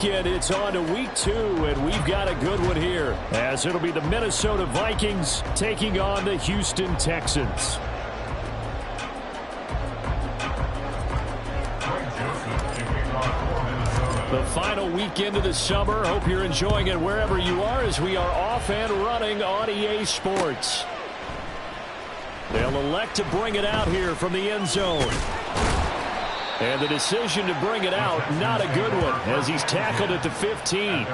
It's on to week 2, and we've got a good one here, as it'll be the Minnesota Vikings taking on the Houston Texans. The final weekend of the summer. Hope you're enjoying it wherever you are, as we are off and running on EA Sports. They'll elect to bring it out here from the end zone. And the decision to bring it out, not a good one, as he's tackled at the 15.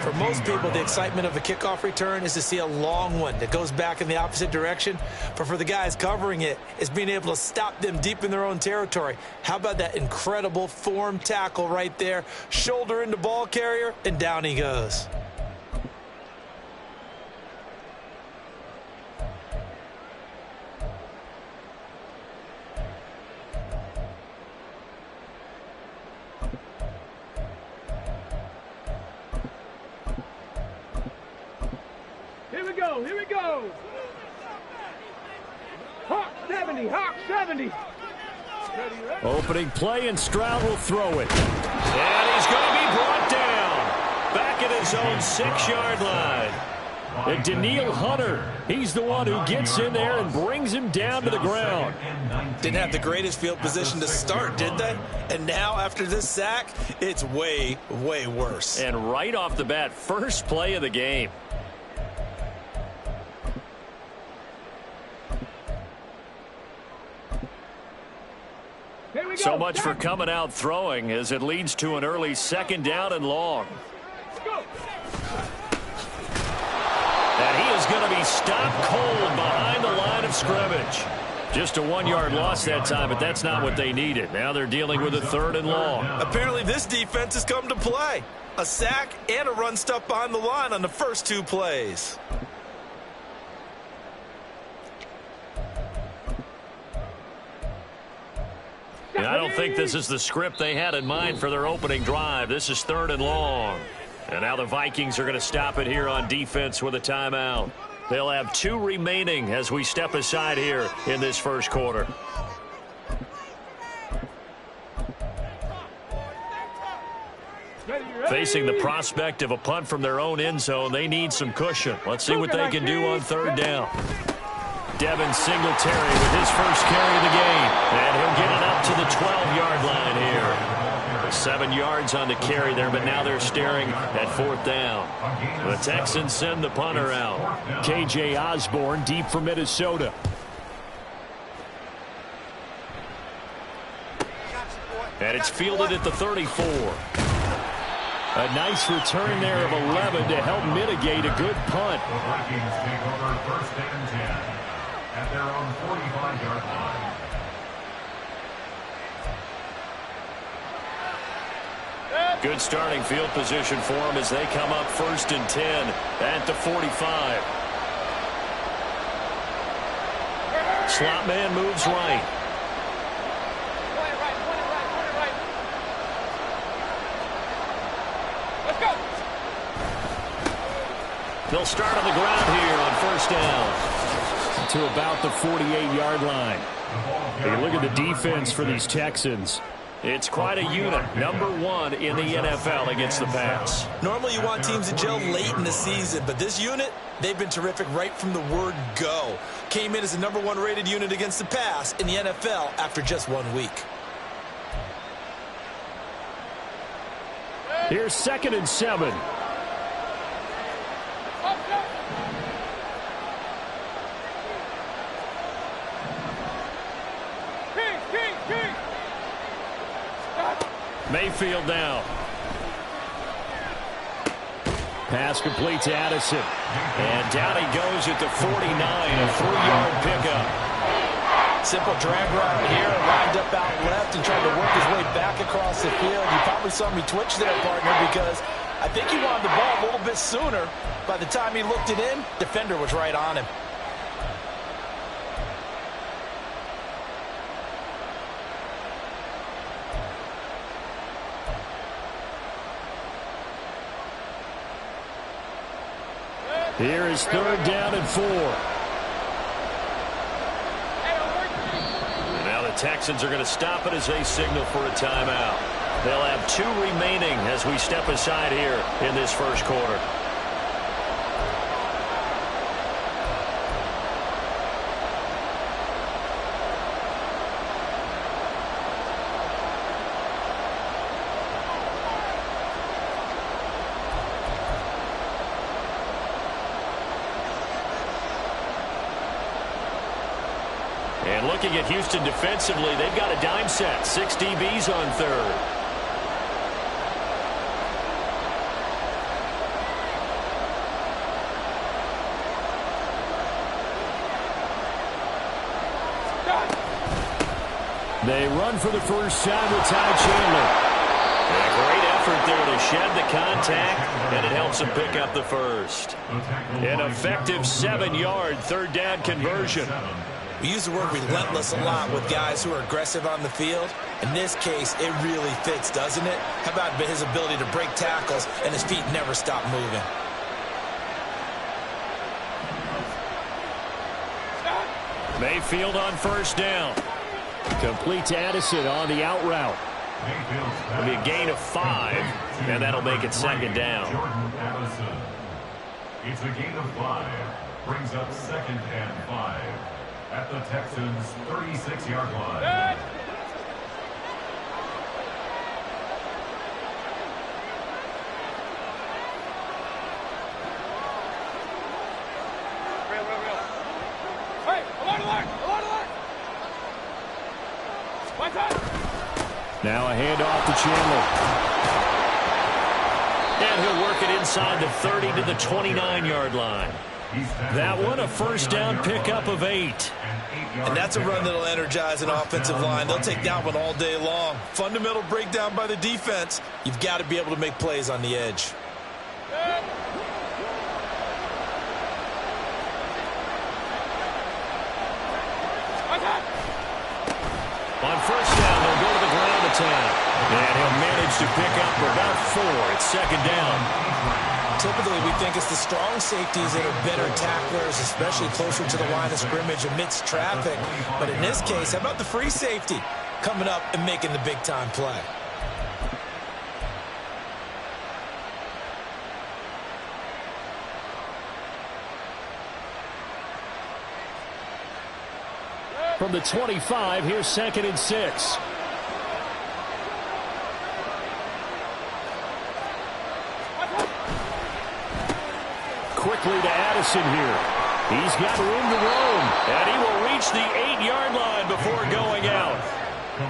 For most people, the excitement of a kickoff return is to see a long one that goes back in the opposite direction. But for the guys covering it, it's being able to stop them deep in their own territory. How about that incredible form tackle right there? Shoulder into ball carrier, and down he goes. Here we go. Hawk 70, Hawk 70. Opening play, and Stroud will throw it. And he's going to be brought down. Back at his own 6-yard line. And Daniil Hunter, he's the one who gets in there and brings him down to the ground. Didn't have the greatest field position to start, did they? And now, after this sack, it's way, way worse. And right off the bat, first play of the game. So much for coming out throwing, as it leads to an early 2nd down and long. And he is going to be stopped cold behind the line of scrimmage. Just a 1-yard loss that time, but that's not what they needed. Now they're dealing with a 3rd and long. Apparently this defense has come to play. A sack and a run stuff behind the line on the first 2 plays. And I don't think this is the script they had in mind for their opening drive. This is 3rd and long. And now the Vikings are going to stop it here on defense with a timeout. They'll have 2 remaining as we step aside here in this first quarter. Facing the prospect of a punt from their own end zone, they need some cushion. Let's see what they can do on 3rd down. Devin Singletary with his first carry of the game. And he'll get it up to the 12-yard line here. 7 yards on the carry there, but now they're staring at 4th down. The Texans send the punter out. K.J. Osborne deep for Minnesota. And it's fielded at the 34. A nice return there of 11 to help mitigate a good punt. The Vikings take over 1st and 10 at their own 45-yard line. Good starting field position for them as they come up 1st and 10 at the 45. Slot man moves right. Let's go. They'll start on the ground here on 1st down. To about the 48-yard line. Hey, look at the defense for these Texans. It's quite a unit. Number 1 in the NFL against the pass. Normally you want teams to gel late in the season, but this unit, they've been terrific right from the word go. Came in as the number 1 rated unit against the pass in the NFL after just 1 week. Here's 2nd and 7. Mayfield down. Pass complete to Addison. And down he goes at the 49, a 3-yard pickup. Simple drag route here, lined up out left and trying to work his way back across the field. You probably saw me twitch there, partner, because I think he wanted the ball a little bit sooner. By the time he looked it in, defender was right on him. Here is 3rd down and 4. And now the Texans are going to stop it as they signal for a timeout. They'll have 2 remaining as we step aside here in this first quarter. And looking at Houston defensively, they've got a dime set. 6 DBs on third. They run for the first time with Ty Chandler. And a great effort there to shed the contact, and it helps him pick up the first. An effective 7-yard third down conversion. We use the word relentless a lot with guys who are aggressive on the field. In this case, it really fits, doesn't it? How about his ability to break tackles and his feet never stop moving? Mayfield on first down. Complete to Addison on the out route. It'll be a gain of 5, and that'll make it second down. It's a gain of 5. Brings up 2nd and 5 at the Texans' 36-yard line. Now a handoff to Chandler. And he'll work it inside the 30 to the 29-yard line. That one a first down pickup of 8. And that's a run that'll energize an offensive line. They'll take that one all day long. Fundamental breakdown by the defense. You've got to be able to make plays on the edge. On first down, they'll go to the ground attack. And he'll manage to pick up about 4. It's second down. Typically, we think it's the strong safeties that are better tacklers, especially closer to the line of scrimmage amidst traffic. But in this case, how about the free safety coming up and making the big-time play? From the 25, here's 2nd and 6. Quickly to Addison here. He's got room to roam, and he will reach the 8-yard line before going out.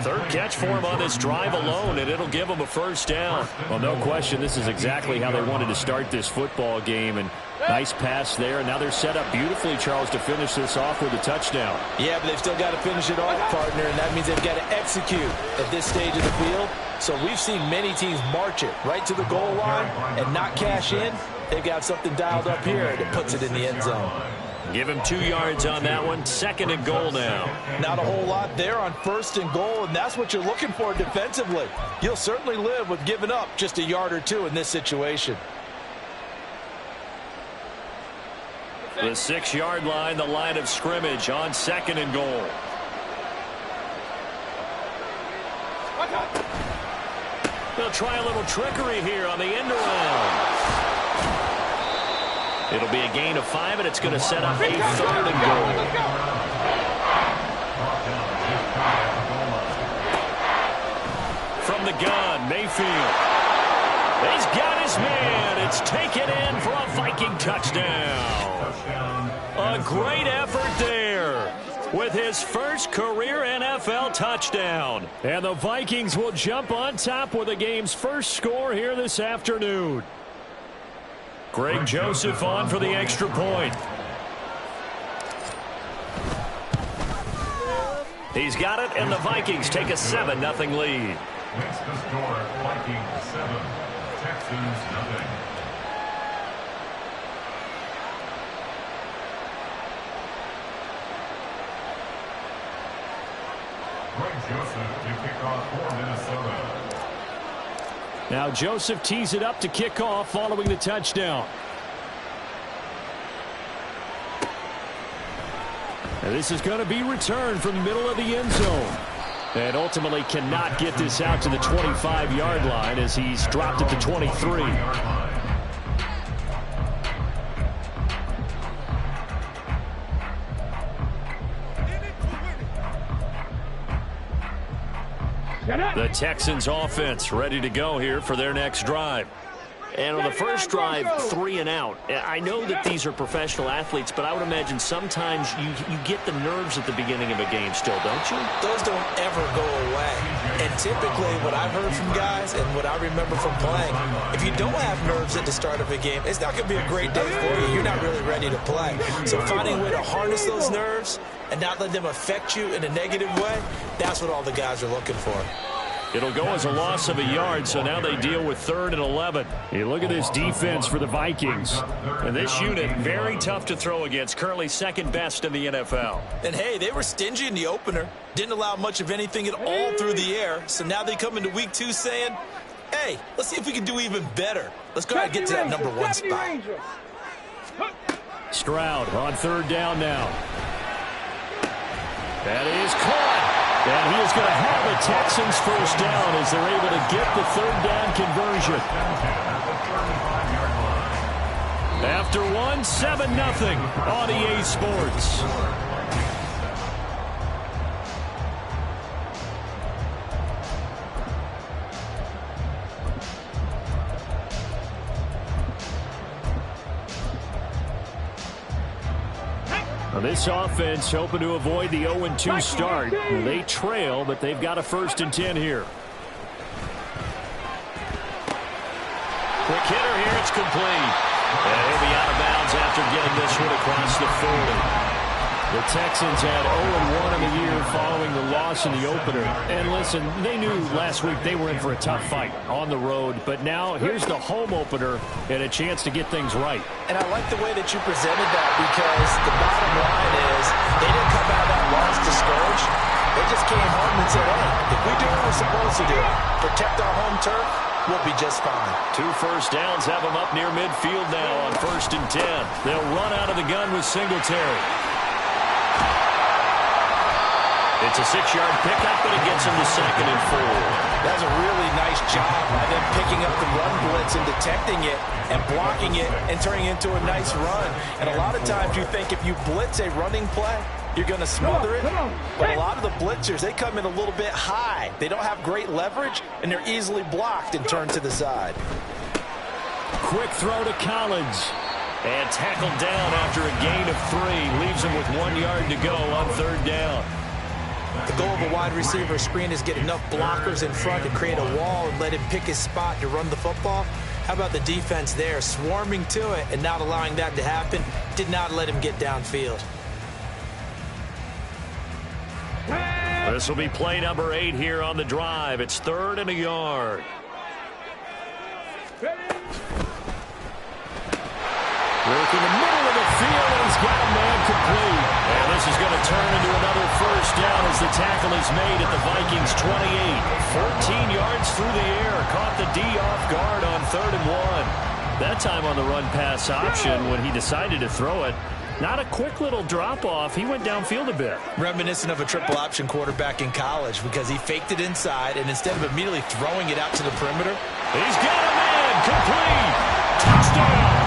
Third catch for him on this drive alone, and it'll give him a first down. Well, no question, this is exactly how they wanted to start this football game, and nice pass there. And now they're set up beautifully, Charles, to finish this off with a touchdown. Yeah, but they've still got to finish it off, partner, and that means they've got to execute at this stage of the field. So we've seen many teams march it right to the goal line and not cash in. They've got something dialed up here that puts it in the end zone. Give him 2 yards on that one. 2nd and goal now. Not a whole lot there on 1st and goal, and that's what you're looking for defensively. You'll certainly live with giving up just a yard or 2 in this situation. The 6-yard line, the line of scrimmage on 2nd and goal. They'll try a little trickery here on the end around. It'll be a gain of 5, and it's going to set up a 3rd and goal. From the gun, Mayfield. He's got his man. It's taken in for a Viking touchdown. A great effort there with his first career NFL touchdown. And the Vikings will jump on top with the game's first score here this afternoon. Greg Joseph on for the extra point. He's got it, and the Vikings take a 7-0 lead. Makes the score Vikings 7, Texans 0. Greg Joseph to kick off for Minnesota. Now Joseph tees it up to kick off following the touchdown. And this is going to be returned from the middle of the end zone. And ultimately cannot get this out to the 25-yard line as he's dropped at the 23. The Texans offense ready to go here for their next drive. And on the first drive, 3 and out. I know that these are professional athletes, but I would imagine sometimes you get the nerves at the beginning of a game still, don't you? Those don't ever go away. And typically what I've heard from guys and what I remember from playing, if you don't have nerves at the start of a game, it's not going to be a great day for you. You're not really ready to play. So finding a way to harness those nerves and not let them affect you in a negative way, that's what all the guys are looking for. It'll go as a loss of a yard, so now they deal with 3rd and 11. You look at this defense for the Vikings. And this unit, very tough to throw against, currently 2nd best in the NFL. And, hey, they were stingy in the opener, didn't allow much of anything at all through the air. So now they come into week 2 saying, hey, let's see if we can do even better. Let's go ahead and get to that number 1 spot. Stroud on 3rd down now. That is caught. And he is going to have the Texans first down as they're able to get the 3rd down conversion. After 1, 7-0 on EA Sports. This offense hoping to avoid the 0-2 start. They trail, but they've got a 1st and 10 here. Quick hitter here. It's complete. And he'll be out of bounds after getting this one across the 40. The Texans had 0-1 in the year following the loss in the opener. And listen, they knew last week they were in for a tough fight on the road. But now here's the home opener and a chance to get things right. And I like the way that you presented that because the bottom line is they didn't come out of that loss discouraged. They just came home and said, hey, if we do what we're supposed to do, protect our home turf, we'll be just fine. 2 first downs have them up near midfield now on 1st and 10. They'll run out of the gun with Singletary. It's a 6-yard pickup, but it gets him to 2nd and 4. That's a really nice job by them picking up the run blitz and detecting it and blocking it and turning it into a nice run. And a lot of times you think if you blitz a running play, you're going to smother it. But a lot of the blitzers, they come in a little bit high. They don't have great leverage, and they're easily blocked and turned to the side. Quick throw to Collins. And tackled down after a gain of 3. Leaves him with 1 yard to go on 3rd down. The goal of a wide receiver screen is get enough blockers in front to create a wall and let him pick his spot to run the football. How about the defense there, swarming to it and not allowing that to happen? Did not let him get downfield. This will be play number 8 here on the drive. It's 3rd and a yard. Work in the middle of the field, and he's got a man complete. And this is going to turn into another first down as the tackle is made at the Vikings 28. 14 yards through the air. Caught the D off guard on 3rd and 1. That time on the run-pass option when he decided to throw it. Not a quick little drop-off. He went downfield a bit. Reminiscent of a triple option quarterback in college because he faked it inside, and instead of immediately throwing it out to the perimeter, he's got a man complete. Touchdown.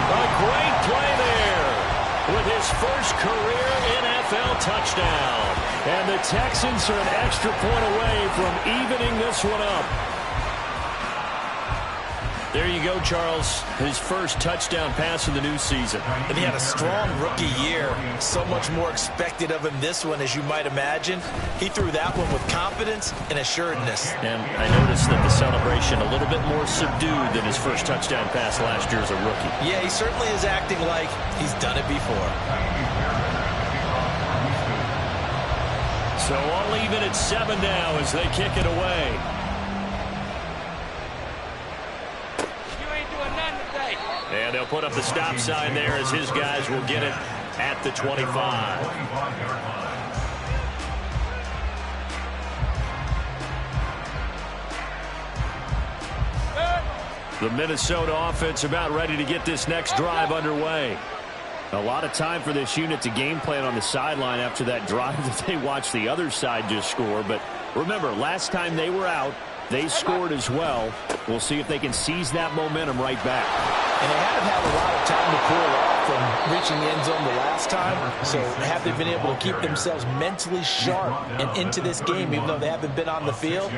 A great play there with his first career NFL touchdown. And the Texans are an extra point away from evening this one up. There you go, Charles. His first touchdown pass of the new season. And he had a strong rookie year. So much more expected of him this one, as you might imagine. He threw that one with confidence and assuredness. And I noticed that the celebration a little bit more subdued than his first touchdown pass last year as a rookie. Yeah, he certainly is acting like he's done it before. So all even at 7 now as they kick it away. And they'll put up the stop sign there as his guys will get it at the 25. The Minnesota offense about ready to get this next drive underway. A lot of time for this unit to game plan on the sideline after that drive that they watched the other side just score. But remember, last time they were out, they scored as well. We'll see if they can seize that momentum right back. And they haven't had a lot of time to cool off from reaching the end zone the last time. So have they been able to keep themselves mentally sharp and into this game, even though they haven't been on the field?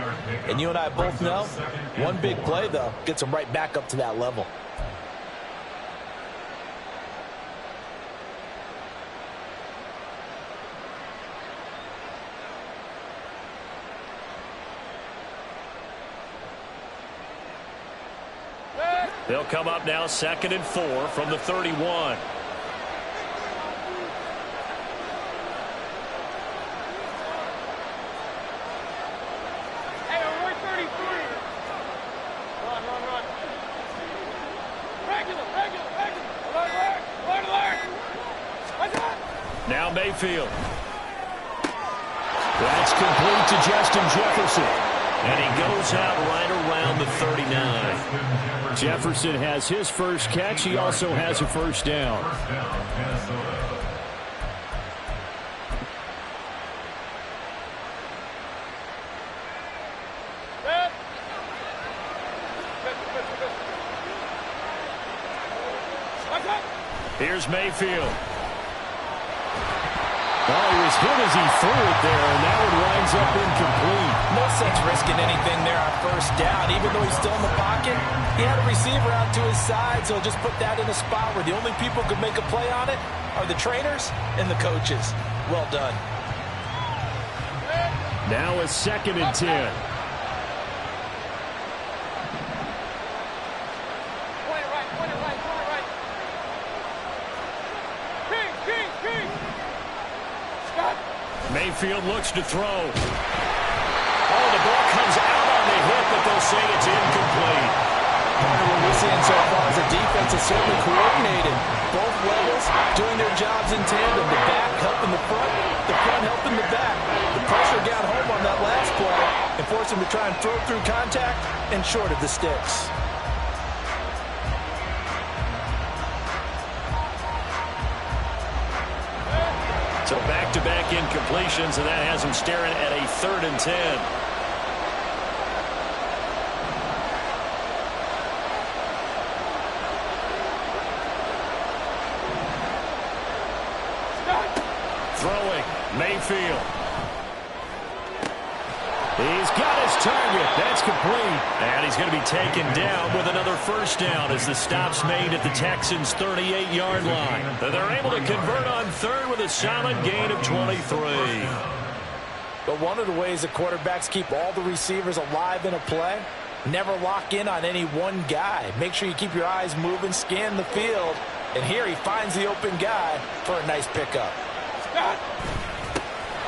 And you and I both know, one big play, though, gets them right back up to that level. They'll come up now 2nd and 4 from the 31. Hey, we're 33. Run. Regular. Now Mayfield. That's complete to Justin Jefferson. And he goes out right around the 39. Jefferson has his first catch. He also has a first down. Here's Mayfield. Oh, he was hit as he threw it there, and that one winds up incomplete. No sense risking anything there on first down. Even though he's still in the pocket, he had a receiver out to his side, so he'll just put that in a spot where the only people who could make a play on it are the trainers and the coaches. Well done. Now a 2nd and 10. Mayfield looks to throw. Oh, the ball comes out on the hit, but they'll say it's incomplete. Part of what we're seeing so far is the defense is certainly coordinated. Both levels doing their jobs in tandem. The back helping the front helping the back. The pressure got home on that last play and forced him to try and throw through contact and short of the sticks. So back-to-back incompletions, and that has him staring at a 3rd and 10. Throwing, Mayfield. He's got his target. That's complete. And he's going to be taken down with another first down as the stop's made at the Texans' 38-yard line. They're able to convert on 3rd with a solid gain of 23. But one of the ways that quarterbacks keep all the receivers alive in a play, never lock in on any one guy. Make sure you keep your eyes moving, scan the field. And here he finds the open guy for a nice pickup.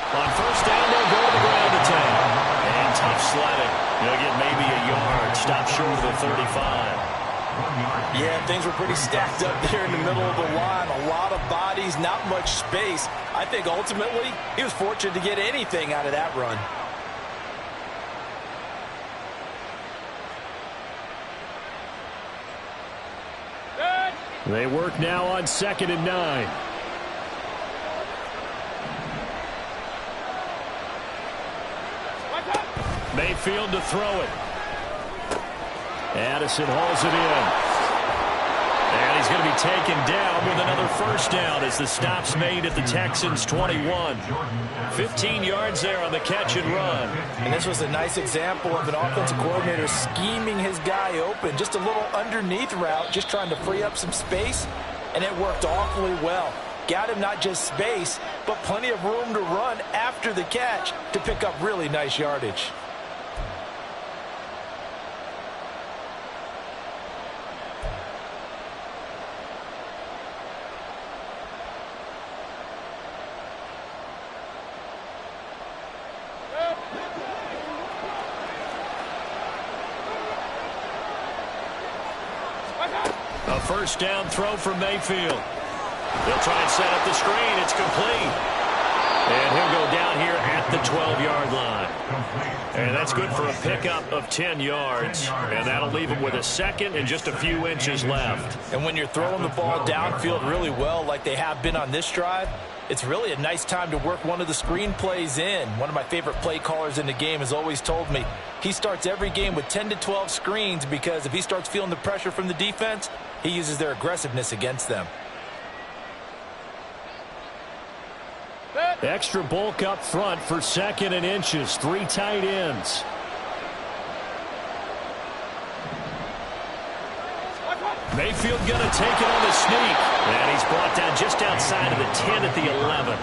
On first down, they'll go to the ground attack. And tough sledding. They'll get maybe a yard. Stop short of the 35. Yeah, things were pretty stacked up there in the middle of the line. A lot of bodies, not much space. I think ultimately he was fortunate to get anything out of that run. They work now on 2nd and 9. Mayfield to throw it. Addison hauls it in. And he's going to be taken down with another first down as the stop's made at the Texans' 21. 15 yards there on the catch and run. And this was a nice example of an offensive coordinator scheming his guy open. Just a little underneath route, just trying to free up some space, and it worked awfully well. Got him not just space, but plenty of room to run after the catch to pick up really nice yardage. A first down throw from Mayfield. They'll try and set up the screen. It's complete. And he'll go down here at the 12-yard line. And that's good for a pickup of 10 yards. And that'll leave him with a second and just a few inches left. And when you're throwing the ball downfield really well like they have been on this drive, it's really a nice time to work one of the screen plays in. One of my favorite play callers in the game has always told me he starts every game with 10 to 12 screens because if he starts feeling the pressure from the defense, he uses their aggressiveness against them. Extra bulk up front for second and inches. 3 tight ends. Mayfield going to take it on the sneak. And he's brought down just outside of the 10 at the 11.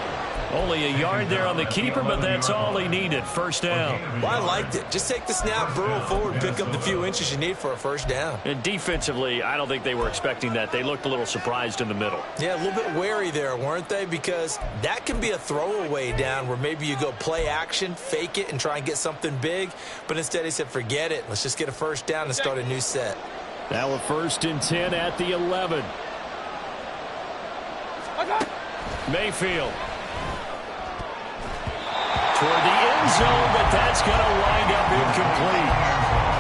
Only a yard there on the keeper, but that's all he needed. First down. Well, I liked it. Just take the snap, burrow forward, pick up the few inches you need for a first down. And defensively, I don't think they were expecting that. They looked a little surprised in the middle. Yeah, a little bit wary there, weren't they? Because that can be a throwaway down where maybe you go play action, fake it, and try and get something big. But instead he said, forget it. Let's just get a first down and start a new set. Now a 1st and 10 at the 11. Mayfield. Toward the end zone, but that's going to wind up incomplete.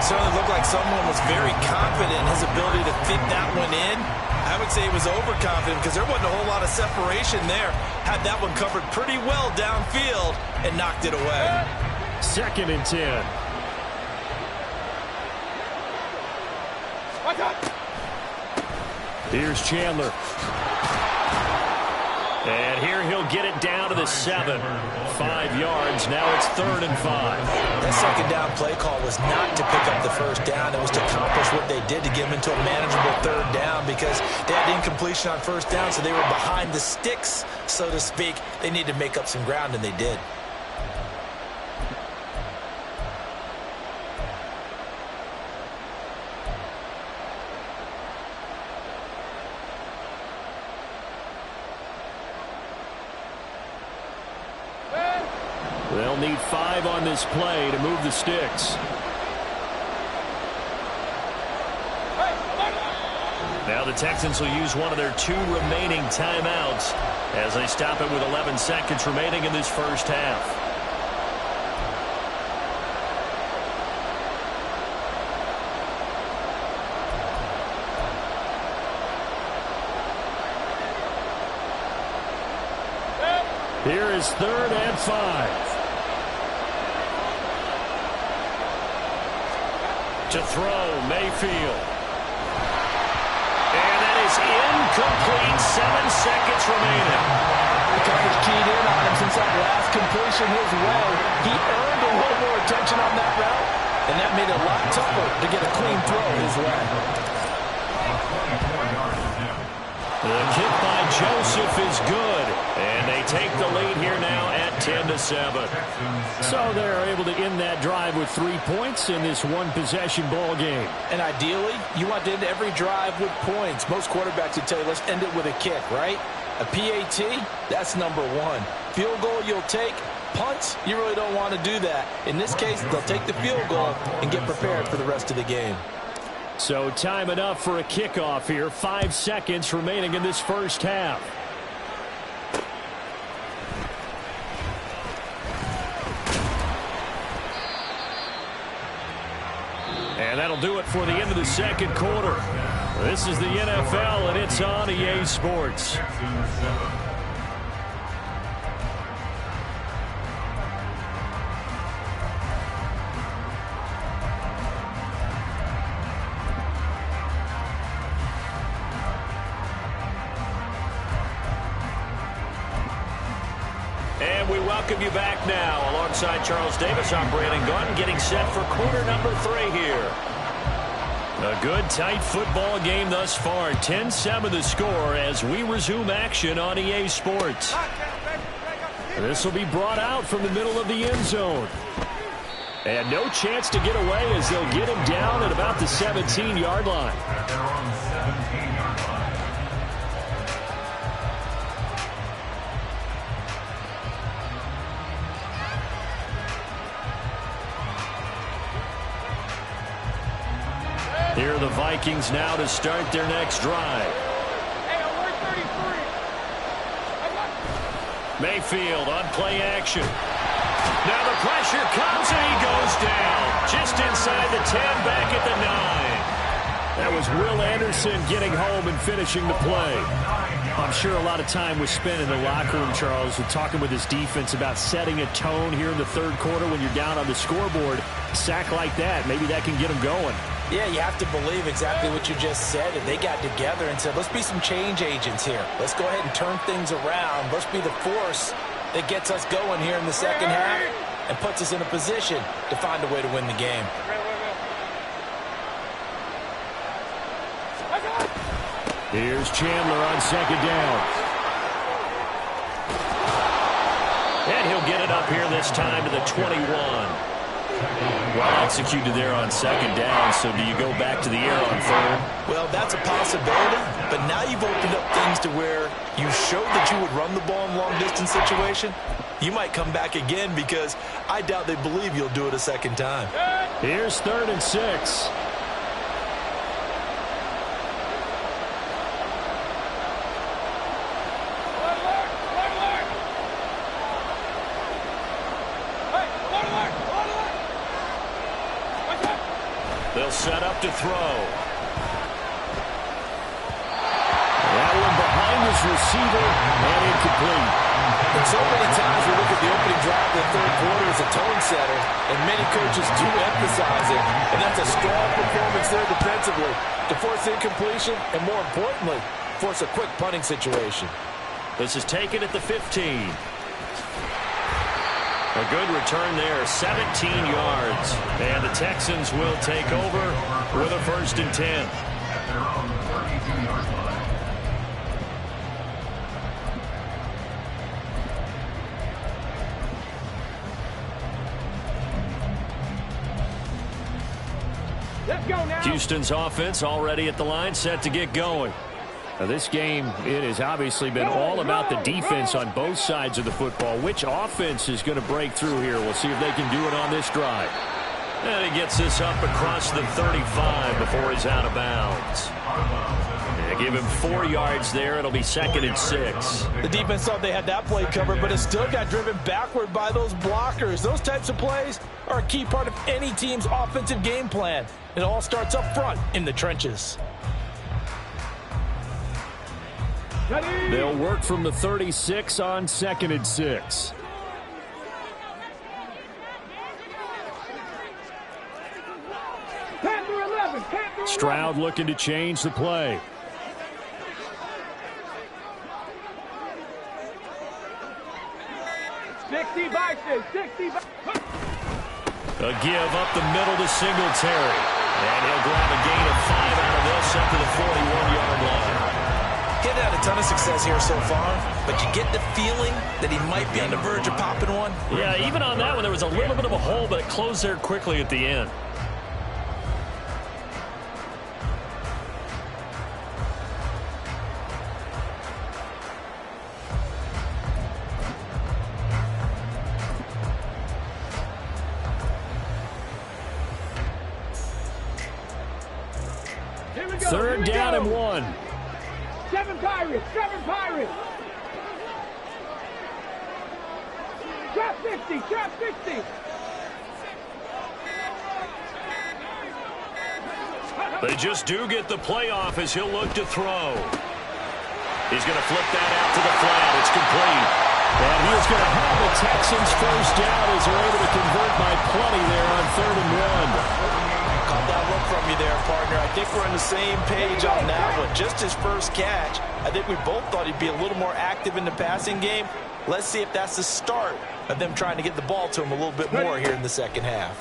Certainly looked like someone was very confident in his ability to fit that one in. I would say he was overconfident because there wasn't a whole lot of separation there. Had that one covered pretty well downfield and knocked it away. 2nd and 10. Here's Chandler. And here he'll get it down to the 7. 5 yards. Now it's 3rd and 5. That second down play call was not to pick up the first down. It was to accomplish what they did to get them into a manageable 3rd down because they had incompletion on first down, so they were behind the sticks, so to speak. They needed to make up some ground, and they did. They'll need 5 on this play to move the sticks. Now the Texans will use one of their 2 remaining timeouts as they stop it with 11 seconds remaining in this first half. Here is 3rd and 5. To throw, Mayfield. And that is incomplete. 7 seconds remaining. The coverage keyed in on him since that last completion his way. He earned a little more attention on that route, and that made it a lot tougher to get a clean throw his way. The kick by Joseph is good, and they take the lead here now at 10-7. So they're able to end that drive with 3 points in this one-possession ball game. And ideally, you want to end every drive with points. Most quarterbacks would tell you, let's end it with a kick, right? A PAT, that's number 1. Field goal you'll take. Punts, you really don't want to do that. In this case, they'll take the field goal and get prepared for the rest of the game. So time enough for a kickoff here. 5 seconds remaining in this first half. And that'll do it for the end of the second quarter. This is the NFL, and it's on EA Sports. And we welcome you back now. Alongside Charles Davis, I'm Brandon Gunn, getting set for quarter number 3 here. A good, tight football game thus far. 10-7 the score as we resume action on EA Sports. This will be brought out from the middle of the end zone. And no chance to get away as they'll get him down at about the 17-yard line. They're on the 17-yard line. Here are the Vikings now to start their next drive. Hey, alert 33. Mayfield on play action. Now the pressure comes and he goes down. Just inside the 10, back at the 9. That was Will Anderson getting home and finishing the play. I'm sure a lot of time was spent in the locker room, Charles, with talking with his defense about setting a tone here in the third quarter when you're down on the scoreboard. A sack like that, maybe that can get them going. Yeah, you have to believe exactly what you just said. And they got together and said, let's be some change agents here. Let's go ahead and turn things around. Let's be the force that gets us going here in the second half and puts us in a position to find a way to win the game. Here's Chandler on second down. And he'll get it up here this time to the 21. Well executed there on second down, so do you go back to the air on third? Well, that's a possibility, but now you've opened up things to where you showed that you would run the ball in long-distance situation. You might come back again because I doubt they believe you'll do it a second time. Here's 3rd and 6. They'll set up to throw. That one behind his receiver and incomplete. And so many times we look at the opening drive of the third quarter as a tone setter, and many coaches do emphasize it, and that's a strong performance there defensively to force incompletion and, more importantly, force a quick punting situation. This is taken at the 15. A good return there, 17 yards. And the Texans will take over with a 1st and 10. At their own 32-yard line. Let's go now. Houston's offense already at the line, set to get going. Now this game, it has obviously been all about the defense on both sides of the football. Which offense is going to break through here? We'll see if they can do it on this drive. And he gets this up across the 35 before he's out of bounds. Yeah, give him 4 yards there. It'll be 2nd and 6. The defense thought they had that play covered, but it still got driven backward by those blockers. Those types of plays are a key part of any team's offensive game plan. It all starts up front in the trenches. They'll work from the 36 on 2nd and 6. Stroud looking to change the play. A give up the middle to Singletary. And he'll grab a gain of 5 out of this up to the 41-yard line. He's had a ton of success here so far, but you get the feeling that he might be on the verge of popping one. Yeah, even on that one, there was a little bit of a hole, but it closed there quickly at the end. Third down and 1. 7 Pirates, 7 Pirates. Trap 50, trap 50. They just do get the playoff as he'll look to throw. He's going to flip that out to the flat. It's complete. And he's going to have the Texans first down as they're able to convert by plenty there on 3rd and 1. Caught that look from you there, partner. I think we're on the same page on that one. Just his first catch, I think we both thought he'd be a little more active in the passing game. Let's see if that's the start of them trying to get the ball to him a little bit more here in the second half.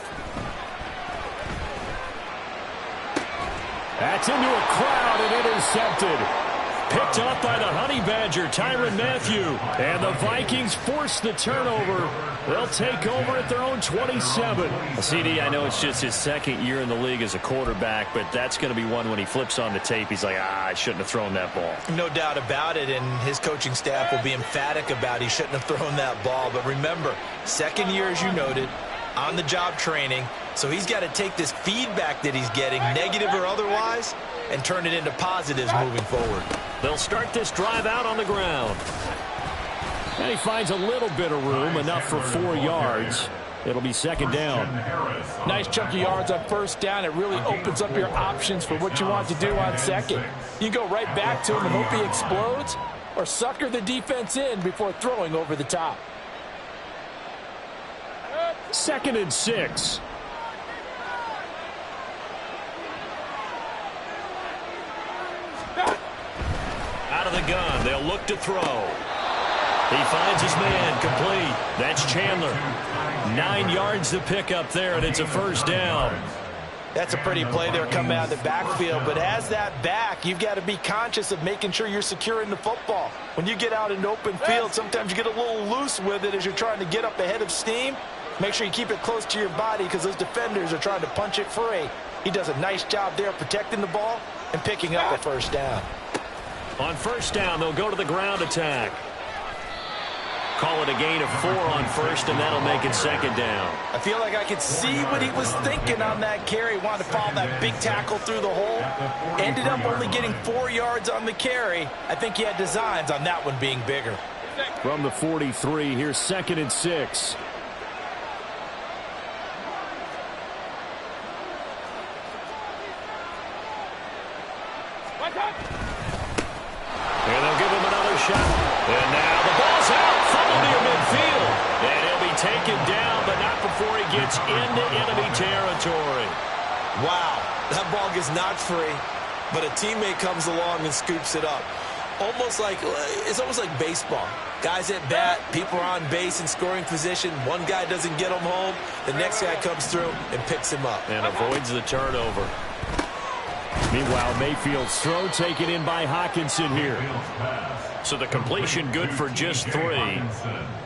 That's into a crowd and intercepted. Picked up by the Honey Badger, Tyrann Mathieu. And the Vikings force the turnover. They'll take over at their own 27. CD, I know it's just his 2nd year in the league as a quarterback, but that's going to be one when he flips on the tape, he's like, I shouldn't have thrown that ball. No doubt about it, and his coaching staff will be emphatic about he shouldn't have thrown that ball. But remember, 2nd year, as you noted, on-the-job training, so he's got to take this feedback that he's getting, negative or otherwise, and turn it into positives moving forward. They'll start this drive out on the ground. And he finds a little bit of room, enough for 4 yards. It'll be second down. Nice chunk of yards on first down. It really opens up your options for what you want to do on second. You go right back to him and hope he explodes, or sucker the defense in before throwing over the top. 2nd and 6. Out of the gun, they'll look to throw. He finds his man, complete. That's Chandler. 9 yards to pick up there, and it's a first down. That's a pretty play there coming out of the backfield, but as that back, you've got to be conscious of making sure you're securing the football. When you get out in open field, sometimes you get a little loose with it as you're trying to get up ahead of steam. Make sure you keep it close to your body because those defenders are trying to punch it free. He does a nice job there protecting the ball and picking up a first down. On first down, they'll go to the ground attack. Call it a gain of 4 on first, and that'll make it second down. I feel like I could see what he was thinking on that carry. Wanted to follow that big tackle through the hole. Ended up only getting 4 yards on the carry. I think he had designs on that one being bigger. From the 43, here's 2nd and 6. And they'll give him another shot. And now the ball's out. Funnel near midfield. And he'll be taken down, but not before he gets into enemy territory. Wow, that ball gets knocked free, but a teammate comes along and scoops it up. It's almost like baseball. Guys at bat, people are on base in scoring position. One guy doesn't get him home. The next guy comes through and picks him up. And avoids the turnover. Meanwhile, Mayfield's throw taken in by Hawkinson here. So the completion good for just 3.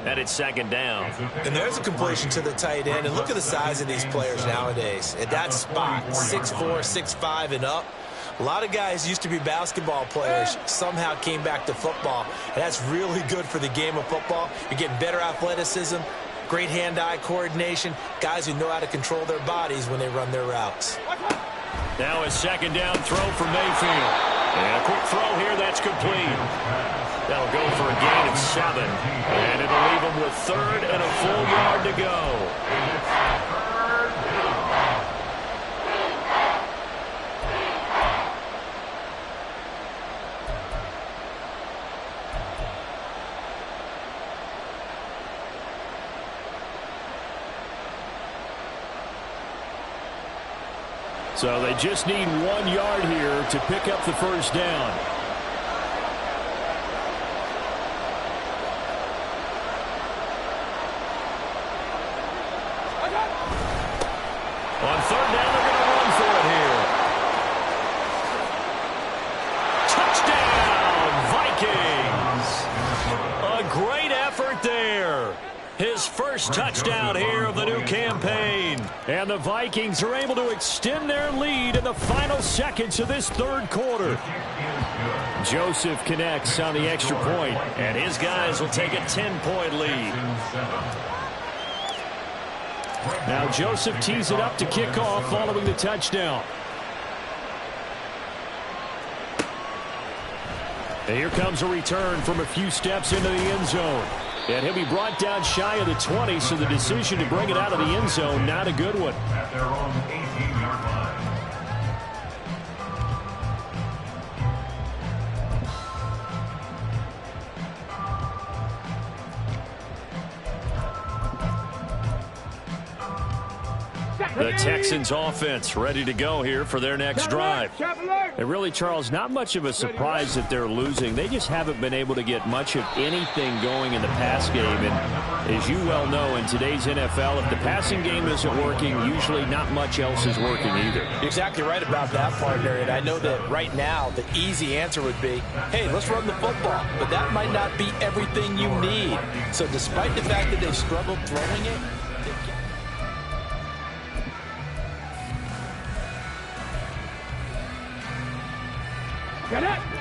And it's second down. And there's a completion to the tight end. And look at the size of these players nowadays. At that spot, 6'4", 6'5", and up. A lot of guys used to be basketball players, somehow came back to football. And that's really good for the game of football. You're getting better athleticism, great hand-eye coordination, guys who know how to control their bodies when they run their routes. Now a second down throw for Mayfield. And a quick throw here, that's complete. That'll go for a gain of 7. And it'll leave him with 3rd and a full yard to go. So they just need 1 yard here to pick up the first down. On 3rd down, they're going to run for it here. Touchdown, Vikings. A great effort there. His first touchdown here of the new campaign. And the Vikings are able to extend their lead in the final seconds of this 3rd quarter. Joseph connects on the extra point. And his guys will take a 10-point lead. Now Joseph tees it up to kick off following the touchdown. And here comes a return from a few steps into the end zone. And he'll be brought down shy of the 20, so the decision to bring it out of the end zone, not a good one. At their own 18-yard line. The Texans offense ready to go here for their next drive. And really, Charles, not much of a surprise that they're losing. They just haven't been able to get much of anything going in the pass game. And as you well know, in today's NFL, if the passing game isn't working, usually not much else is working either. You're exactly right about that, partner. And I know that right now the easy answer would be, hey, let's run the football. But that might not be everything you need. So despite the fact that they've struggled throwing it,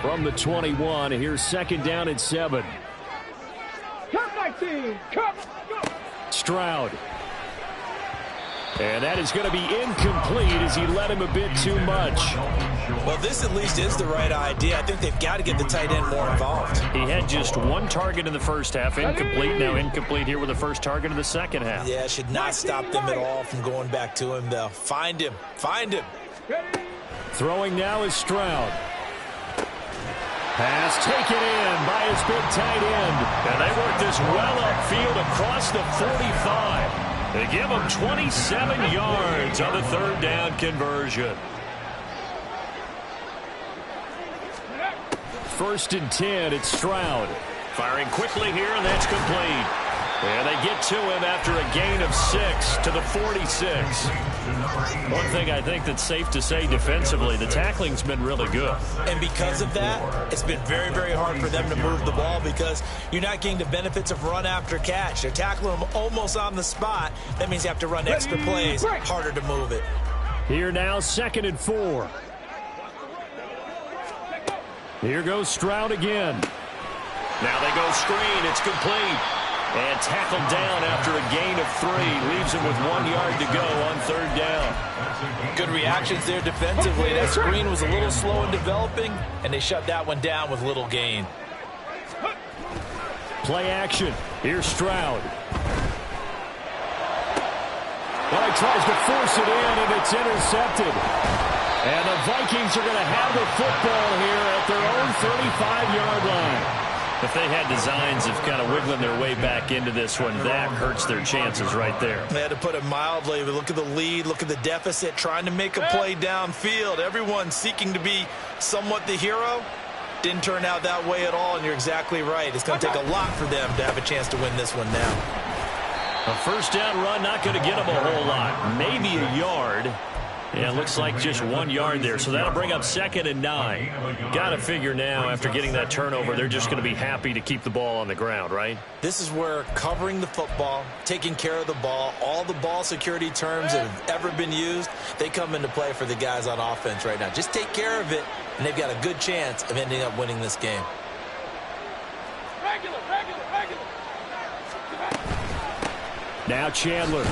from the 21, here's 2nd down and 7. Come, my team! Come! Go! Stroud. And that is going to be incomplete as he led him a bit too much. Well, this at least is the right idea. I think they've got to get the tight end more involved. He had just one target in the first half. Incomplete. Now incomplete here with the first target in the second half. Yeah, should not stop them at all from going back to him, though. Find him. Find him. Throwing now is Stroud. Pass taken in by his big tight end. And they work this well upfield across the 45. They give him 27 yards on the third down conversion. First and 10, it's Stroud. Firing quickly here, and that's complete. And they get to him after a gain of 6 to the 46. One thing I think that's safe to say defensively, the tackling's been really good. And because of that, it's been very, very hard for them to move the ball because you're not getting the benefits of run after catch. They're tackling them almost on the spot. That means you have to run extra plays, harder to move it. Here now, 2nd and 4. Here goes Stroud again. Now they go screen. It's complete. And tackled down after a gain of 3. Leaves him with 1 yard to go on third down. Good reactions there defensively. That screen was a little slow in developing, and they shut that one down with little gain. Play action. Here's Stroud. Well, he tries to force it in, and it's intercepted. And the Vikings are going to have the football here at their own 35-yard line. If they had designs of kind of wiggling their way back into this one, that hurts their chances right there. They had to put it mildly. But look at the lead. Look at the deficit. Trying to make a play downfield. Everyone seeking to be somewhat the hero. Didn't turn out that way at all, and you're exactly right. It's going to take a lot for them to have a chance to win this one now. A first down run, not going to get them a whole lot. Maybe a yard. Yeah, it looks like just 1 yard there, so that'll bring up 2nd and 9. Got to figure now, after getting that turnover, they're just going to be happy to keep the ball on the ground, right? This is where covering the football, taking care of the ball, all the ball security terms that have ever been used, they come into play for the guys on offense right now. Just take care of it, and they've got a good chance of ending up winning this game. Regular. Now Chandler.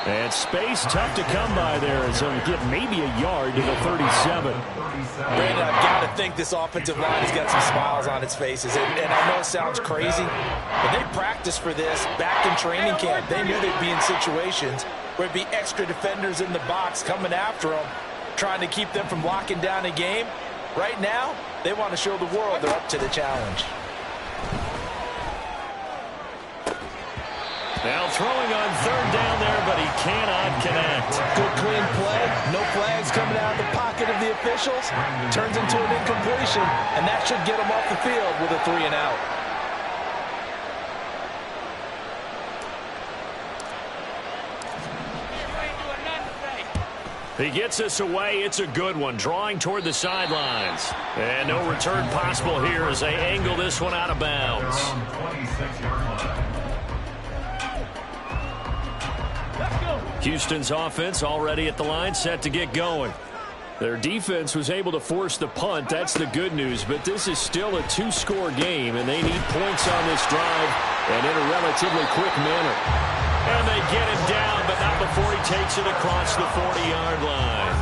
And space tough to come by there as he'll get maybe a yard to the 37. Brandon, I've got to think this offensive line has got some smiles on its faces. And I know it sounds crazy, but they practiced for this back in training camp. They knew they'd be in situations where it'd be extra defenders in the box coming after them, trying to keep them from locking down a game. Right now, they want to show the world they're up to the challenge. Now throwing on third down there, but he cannot connect. Good clean play. No flags coming out of the pocket of the officials. Turns into an incompletion, and that should get him off the field with a 3 and out. He gets us away. It's a good one. Drawing toward the sidelines. And no return possible here as they angle this one out of bounds. Houston's offense already at the line, set to get going. Their defense was able to force the punt. That's the good news. But this is still a 2-score game, and they need points on this drive and in a relatively quick manner. And they get him down, but not before he takes it across the 40-yard line.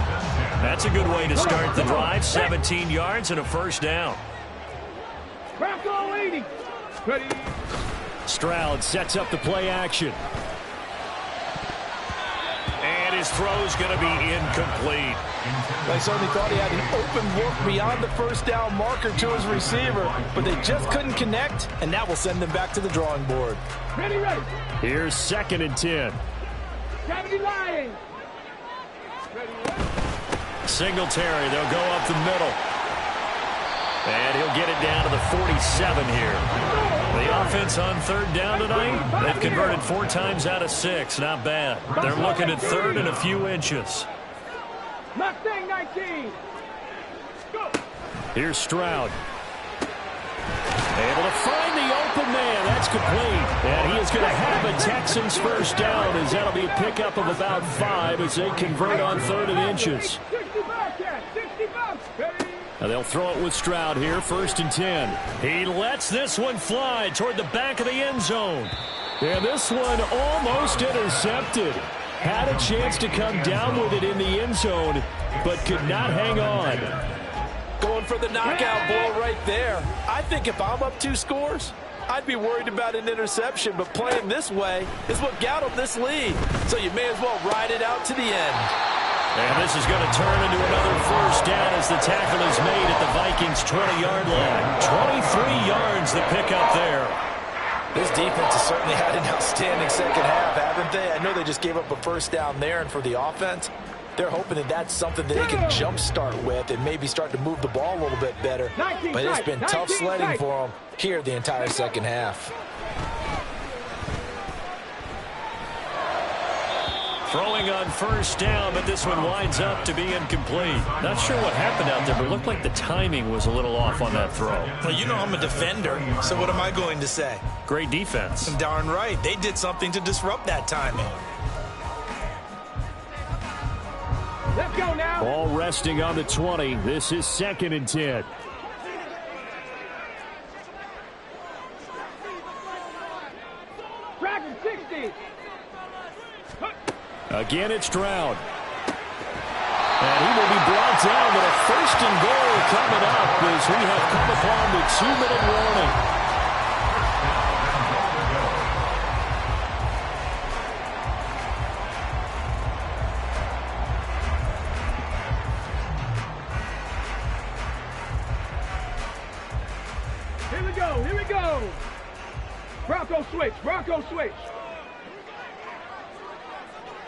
That's a good way to start the drive. 17 yards and a first down. Bronco 80. Ready. Stroud sets up the play action. And his throw's going to be incomplete. They certainly thought he had an open look beyond the first down marker to his receiver, but they just couldn't connect, and that will send them back to the drawing board. Ready. Here's 2nd and 10. 70 Lions. Singletary, they'll go up the middle. And he'll get it down to the 47 here. The offense on third down tonight, they've converted 4 times out of 6. Not bad. They're looking at third and a few inches. Mustang 19. Go. Here's Stroud. Able to find the open man. That's complete. And he is going to have a Texans first down as that'll be a pickup of about 5 as they convert on 3rd and inches. 65, 65. Now they'll throw it with Stroud here, 1st and 10. He lets this one fly toward the back of the end zone. And this one almost intercepted. Had a chance to come down with it in the end zone, but could not hang on. Going for the knockout blow right there. I think if I'm up 2 scores, I'd be worried about an interception, but playing this way is what got them this lead. So you may as well ride it out to the end. And this is going to turn into another first down as the tackle is made at the Vikings' 20-yard line. 23 yards the pickup there. This defense has certainly had an outstanding second half, haven't they? I know they just gave up a first down there, and for the offense, they're hoping that that's something that they can jumpstart with and maybe start to move the ball a little bit better. But it's been tough sledding for them here the entire second half. Throwing on first down, but this one winds up to be incomplete. Not sure what happened out there, but it looked like the timing was a little off on that throw. Well, you know I'm a defender, so what am I going to say? Great defense. Darn right. They did something to disrupt that timing. Let's go now. Ball resting on the 20. This is 2nd and 10. Dragon 60. Again, it's Stroud. And he will be brought down with a 1st and goal coming up as we have come upon the 2-minute warning. Here we go. Bronco switch. Bronco switch.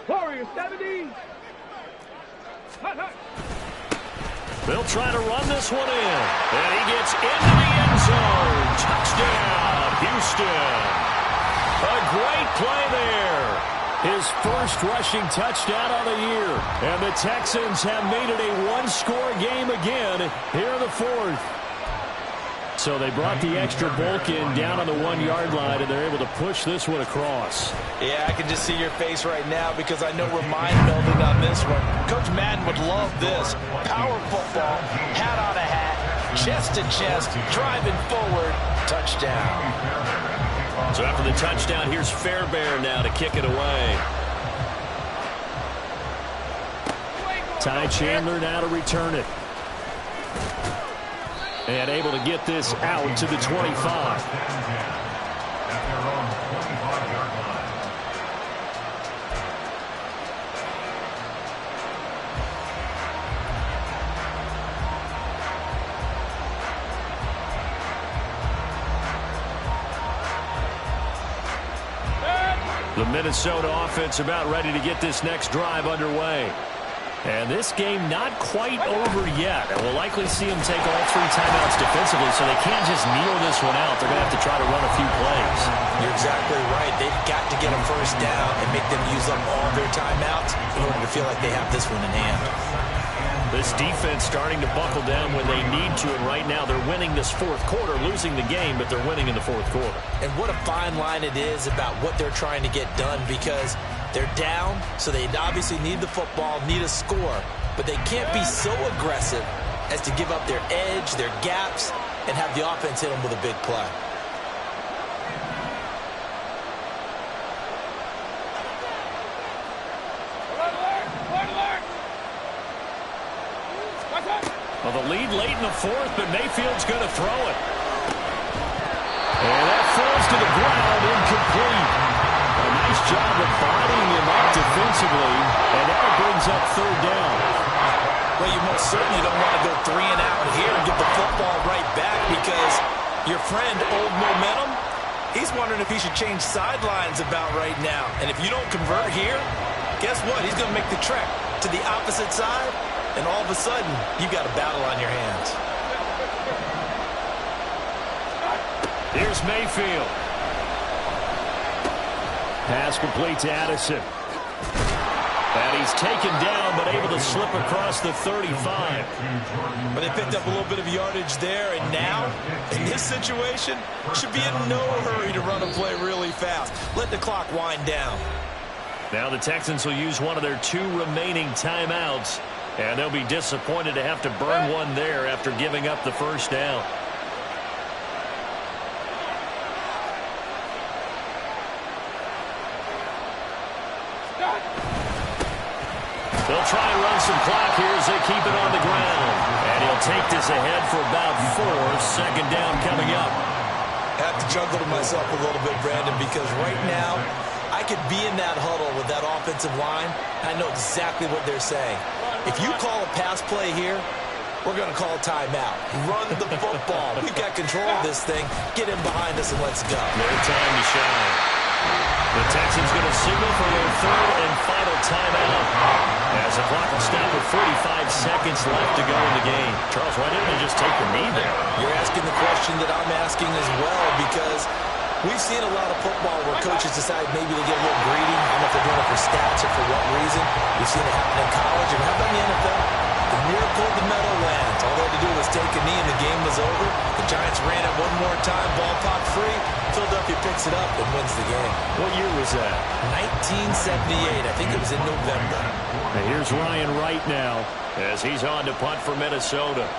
Warrior 70. Hut, hut. They'll try to run this one in. And he gets into the end zone. Touchdown, Houston. A great play there. His first rushing touchdown on the year. And the Texans have made it a 1-score game again here in the 4th. So they brought the extra bulk in down on the 1-yard line, and they're able to push this one across. Yeah, I can just see your face right now because I know we're mind-melding on this one. Coach Madden would love this. Power football, hat on a hat, chest to chest, driving forward, touchdown. So after the touchdown, here's Fairbairn now to kick it away. Ty Chandler now to return it. And able to get this out to the 25. The Minnesota offense about ready to get this next drive underway. And this game not quite over yet. And we'll likely see them take all 3 timeouts defensively, so they can't just kneel this one out. They're going to have to try to run a few plays. You're exactly right. They've got to get a first down and make them use up all their timeouts in order to feel like they have this one in hand. This defense starting to buckle down when they need to, and right now they're winning this 4th quarter, losing the game, but they're winning in the 4th quarter. And what a fine line it is about what they're trying to get done, because they're down, so they obviously need the football, need a score, but they can't be so aggressive as to give up their edge, their gaps, and have the offense hit them with a big play. Well, the lead late in the 4th, but Mayfield's going to throw it. And that falls to the ground, incomplete. A nice job of bodying him up defensively, and that brings up 3rd down. Well, you most certainly don't want to go 3 and out here and get the football right back, because your friend, Old Momentum, he's wondering if he should change sidelines about right now. And if you don't convert here, guess what? He's going to make the trek to the opposite side, and all of a sudden, you've got a battle on your hands. Here's Mayfield. Pass complete to Addison. And he's taken down, but able to slip across the 35. But they picked up a little bit of yardage there, and now, in this situation, should be in no hurry to run a play really fast. Let the clock wind down. Now the Texans will use one of their 2 remaining timeouts, and they'll be disappointed to have to burn one there after giving up the first down. some clock here as they keep it on the ground. And he'll take this ahead for about 4. Second down coming up. I have to chuckle to myself a little bit, Brandon, because right now I could be in that huddle with that offensive line. I know exactly what they're saying. If you call a pass play here, we're going to call a timeout. Run the football. We've got control of this thing. Get in behind us and let's go. Their time to shine. The Texans going to signal for their 3rd and final timeout as the clock will stop with 45 seconds left to go in the game. Charles, why didn't they just take the knee there? You're asking the question that I'm asking as well, because we've seen a lot of football where coaches decide maybe they get a little greedy. I don't know if they're doing it for stats or for what reason. We've seen it happen in college. And how about in the NFL? The miracle of the Meadowlands. All they had to do was take a knee and the game was over. The Giants ran it one more time. Ball popped free. Philadelphia picks it up and wins the game. What year was that? 1978. I think it was in November. And here's Ryan Wright now as he's on to punt for Minnesota.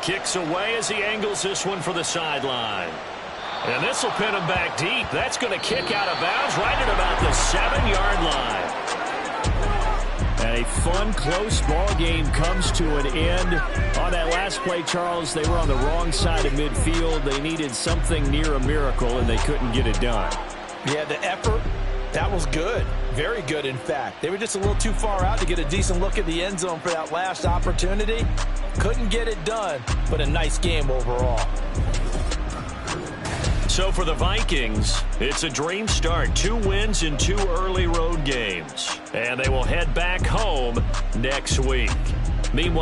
Kicks away as he angles this one for the sideline. And this will pin him back deep. That's going to kick out of bounds right at about the 7-yard line. And a fun, close ball game comes to an end. On that last play, Charles, they were on the wrong side of midfield. They needed something near a miracle, and they couldn't get it done. Yeah, the effort, that was good. Very good, in fact. They were just a little too far out to get a decent look at the end zone for that last opportunity. Couldn't get it done, but a nice game overall. So for the Vikings, it's a dream start. 2 wins in 2 early road games. And they will head back home next week. Meanwhile,